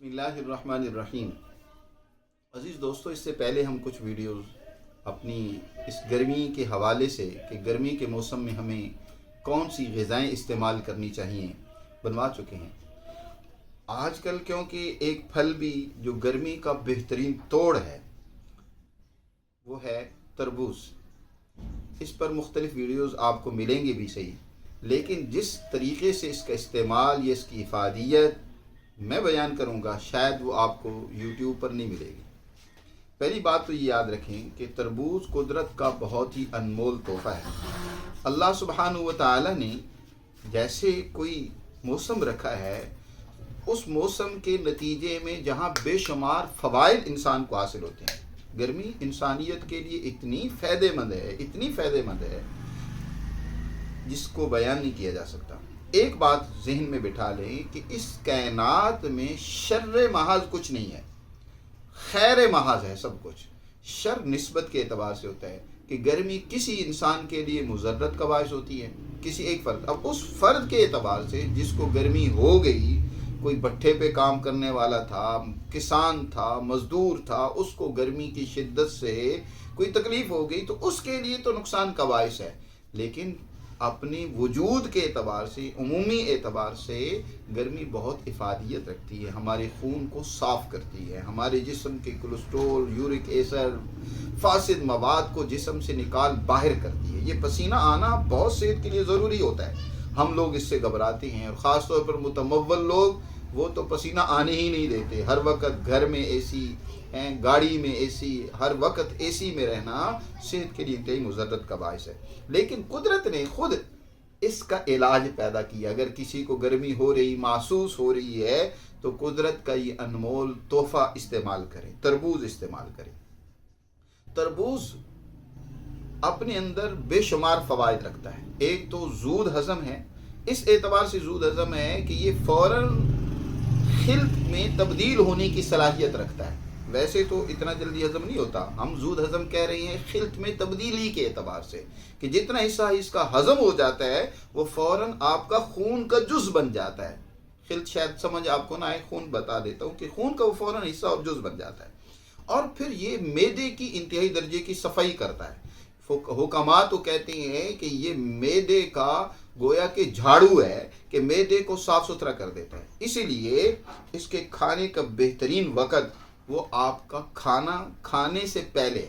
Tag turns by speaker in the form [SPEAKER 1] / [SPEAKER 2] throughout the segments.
[SPEAKER 1] बिस्मिल्लाहिर्रहमानिर्रहीम। अज़ीज़ दोस्तों, इससे पहले हम कुछ वीडियोस अपनी इस गर्मी के हवाले से कि गर्मी के मौसम में हमें कौन सी ग़िज़ाएँ इस्तेमाल करनी चाहिए बनवा चुके हैं। आजकल क्योंकि एक फल भी जो गर्मी का बेहतरीन तोड़ है वो है तरबूज। इस पर मुख्तलिफ़ वीडियोस आपको मिलेंगे भी सही, लेकिन जिस तरीके से इसका इस्तेमाल या इसकी इफ़ादियत मैं बयान करूँगा शायद वो आपको यूट्यूब पर नहीं मिलेगी। पहली बात तो ये याद रखें कि तरबूज कुदरत का बहुत ही अनमोल तोहफ़ा है। अल्लाह सुब्हानहू व तआला ने जैसे कोई मौसम रखा है, उस मौसम के नतीजे में जहाँ बेशुमार फ़वाइद इंसान को हासिल होते हैं। गर्मी इंसानियत के लिए इतनी फ़ायदेमंद है जिसको बयान नहीं किया जा सकता। एक बात जहन में बिठा लें कि इस कायनात में शर्र महाज कुछ नहीं है, खैर महाज है सब कुछ। शर निस्बत के एतबार से होता है कि गर्मी किसी इंसान के लिए मुज़र्रत का बायस होती है, किसी एक फ़र्द। अब उस फ़र्द के एतबार से जिसको गर्मी हो गई, कोई भट्ठे पे काम करने वाला था, किसान था, मज़दूर था, उसको गर्मी की शिद्दत से कोई तकलीफ़ हो गई तो उसके लिए तो नुकसान का बायस है। लेकिन अपनी वजूद के एतबार से, उमूमी एतबार से गर्मी बहुत इफ़ादियत रखती है। हमारे खून को साफ़ करती है, हमारे जिस्म के कोलेस्ट्रोल, यूरिक एसिड, फासिद मवाद को जिस्म से निकाल बाहर करती है। ये पसीना आना बहुत सेहत के लिए ज़रूरी होता है। हम लोग इससे घबराते हैं, और ख़ास तौर पर मुतमव्वल लोग, वो तो पसीना आने ही नहीं देते। हर वक्त घर में एसी हैं, गाड़ी में एसी, हर वक्त एसी में रहना सेहत के लिए इंतहाई मुज़र्रत का बायस है। लेकिन कुदरत ने खुद इसका इलाज पैदा किया। अगर किसी को गर्मी हो रही, महसूस हो रही है, तो कुदरत का ये अनमोल तोहफ़ा इस्तेमाल करें, तरबूज इस्तेमाल करें। तरबूज अपने अंदर बेशुमार फ़वाइद रखता है। एक तो ज़ूद हज़म है, इस एतबार से ज़ूद हज़म है कि ये फ़ौरन खिल्त में तब्दील होने की सलाहियत रखता है। वैसे तो इतना जल्दी हज़म नहीं होता, हम ज़ूद हज़म कह रहे हैं खिल्त में तब्दीली के एतबार से, कि जितना हिस्सा इसका हज़म हो जाता है वो फ़ौरन आपका खून का जुज़ बन जाता है। खिल्त शायद समझ आपको ना आए, खून बता देता हूँ कि खून का वो फ़ौरन हिस्सा और जुज़ बन जाता है। और फिर ये मैदे की इंतहाई दर्जे की सफाई करता है। हुक्मा तो कहते हैं कि ये मैदे का गोया के झाड़ू है, कि मैदे को साफ सुथरा कर देता है। इसीलिए इसके खाने का बेहतरीन वक़्त वो आपका खाना खाने से पहले,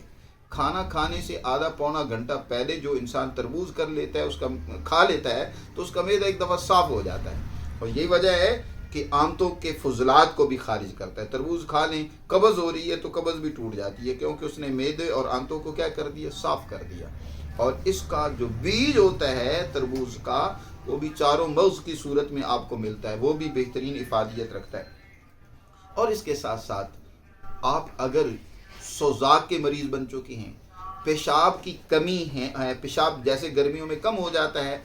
[SPEAKER 1] खाना खाने से आधा पौना घंटा पहले जो इंसान तरबूज कर लेता है, उसका खा लेता है, तो उसका मैदा एक दफ़ा साफ़ हो जाता है। और यही वजह है कि आंतों के फुजलात को भी खारिज करता है। तरबूज खा लें, कब्ज़ हो रही है तो कब्ज़ भी टूट जाती है, क्योंकि उसने मैदे और आंतों को क्या कर दिया, साफ़ कर दिया। और इसका जो बीज होता है तरबूज का, वो भी चारों मग़ज़ की सूरत में आपको मिलता है, वो भी बेहतरीन इफ़ादियत रखता है। और इसके साथ साथ आप अगर सोज़ाक के मरीज़ बन चुके हैं, पेशाब की कमी है, पेशाब जैसे गर्मियों में कम हो जाता है,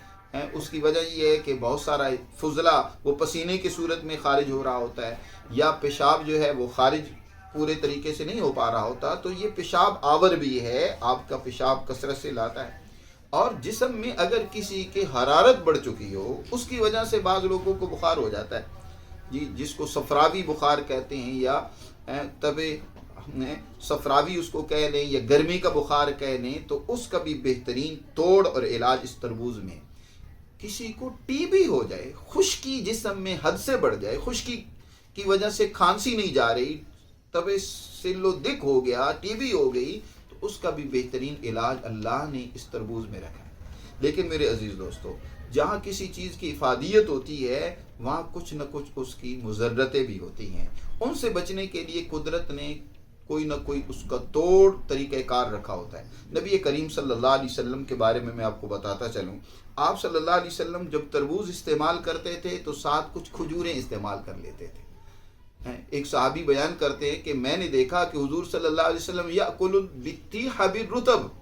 [SPEAKER 1] उसकी वजह ये है कि बहुत सारा फुजला वो पसीने की सूरत में खारिज हो रहा होता है, या पेशाब जो है वो खारिज पूरे तरीके से नहीं हो पा रहा होता, तो ये पेशाब आवर भी है, आपका पेशाब कसरत से लाता है। और जिस्म में अगर किसी की हरारत बढ़ चुकी हो, उसकी वजह से बाज़ लोगों को बुखार हो जाता है जी, जिसको सफरावी बुखार कहते हैं, या तबे सफरावी उसको कह लें, या गर्मी का बुखार कह लें, तो उसका भी बेहतरीन तोड़ और इलाज इस तरबूज में। किसी को टीबी हो जाए, खुश्की जिस्म में हद से बढ़ जाए, खुश्की की वजह से खांसी नहीं जा रही, तबे सिल्लो-दिक हो गया, टीबी हो गई, तो उसका भी बेहतरीन इलाज अल्लाह ने इस तरबूज में रखा है। लेकिन मेरे अजीज़ दोस्तों, जहाँ किसी चीज़ की इफ़ादियत होती है, वहाँ कुछ न कुछ उसकी मुज़र्रतें भी होती हैं। उनसे बचने के लिए कुदरत ने कोई ना कोई उसका तोड़ तरीक़ाकार रखा होता है। नबी करीम सल्लल्लाहु अलैहि वसल्लम के बारे में मैं आपको बताता चलूँ। आप सल्लल्लाहु अलैहि वसल्लम जब तरबूज इस्तेमाल करते थे तो साथ कुछ खजूरें इस्तेमाल कर लेते थे। एक सहाबी बयान करते हैं कि मैंने देखा कि हुजूर सल्लल्लाहु अलैहि वसल्लम याकुलुल बित्तीह बिर्रुतब,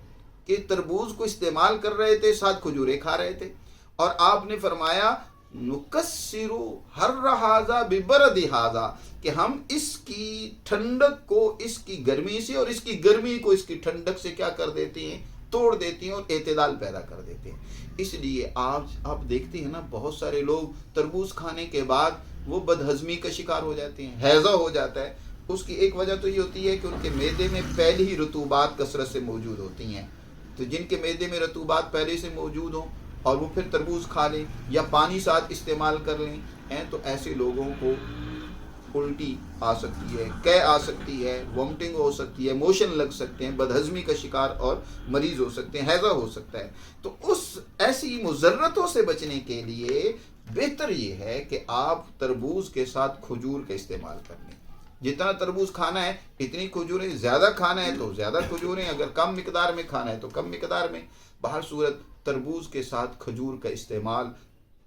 [SPEAKER 1] कि तरबूज को इस्तेमाल कर रहे थे, साथ खजूरें खा रहे थे। और आपने फरमाया नुकस्सिरु हर्रहाज़ा बिबरदिहाज़ा, कि हम इसकी ठंडक को इसकी गर्मी से और इसकी गर्मी को इसकी ठंडक से क्या कर देते हैं, तोड़ देती हैं और एतदाल पैदा कर देते हैं। इसलिए आज आप देखते हैं ना, बहुत सारे लोग तरबूज खाने के बाद وہ بدہضمی کا شکار ہو جاتے ہیں، ہیضہ ہو جاتا ہے۔ اس کی ایک وجہ تو یہ ہوتی ہے کہ ان کے معدے میں پہلے ہی رطوبات کثرت سے موجود ہوتی ہیں، تو جن کے معدے میں رطوبات پہلے سے موجود ہوں اور وہ پھر تربوز کھا لیں یا پانی ساتھ استعمال کر لیں تو ایسے لوگوں کو الٹی آ سکتی ہے، قے آ سکتی ہے، وامٹنگ ہو سکتی ہے، موشن لگ سکتے ہیں، بدہضمی کا شکار اور مریض ہو سکتے ہیں، ہیضہ ہو سکتا ہے۔ تو اس ایسی مضرتوں سے بچنے کے لیے بہتر یہ ہے کہ آپ تربوز کے ساتھ کھجور کا استعمال کر لیں۔ جتنا تربوز کھانا ہے اتنی کھجوریں، زیادہ کھانا ہے تو زیادہ کھجوریں، اگر کم مقدار میں کھانا ہے تو کم مقدار میں۔ بہر صورت تربوز کے ساتھ کھجور کا استعمال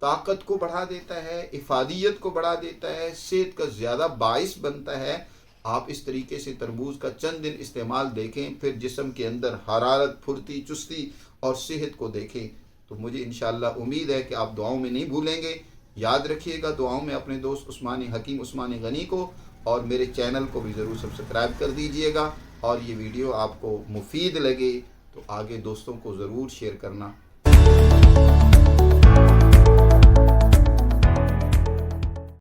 [SPEAKER 1] طاقت کو بڑھا دیتا ہے، افادیت کو بڑھا دیتا ہے، صحت کا زیادہ باعث بنتا ہے۔ آپ اس طریقے سے تربوز کا چند دن استعمال دیکھیں، پھر جسم کے اندر حرارت، پھرتی، چستی اور صحت کو دیکھیں، تو مجھے انشاءاللہ امید ہے کہ آپ دعاؤں میں نہیں بھولیں گے۔ یاد رکھیے گا دعاؤں میں اپنے دوست عثمانی حکیم عثمانی غنی کو، اور میرے چینل کو بھی ضرور سبسکرائب کر دیجئے گا، اور یہ ویڈیو آپ کو مفید لگے تو آگے دوستوں کو ضرور شیئر کرنا۔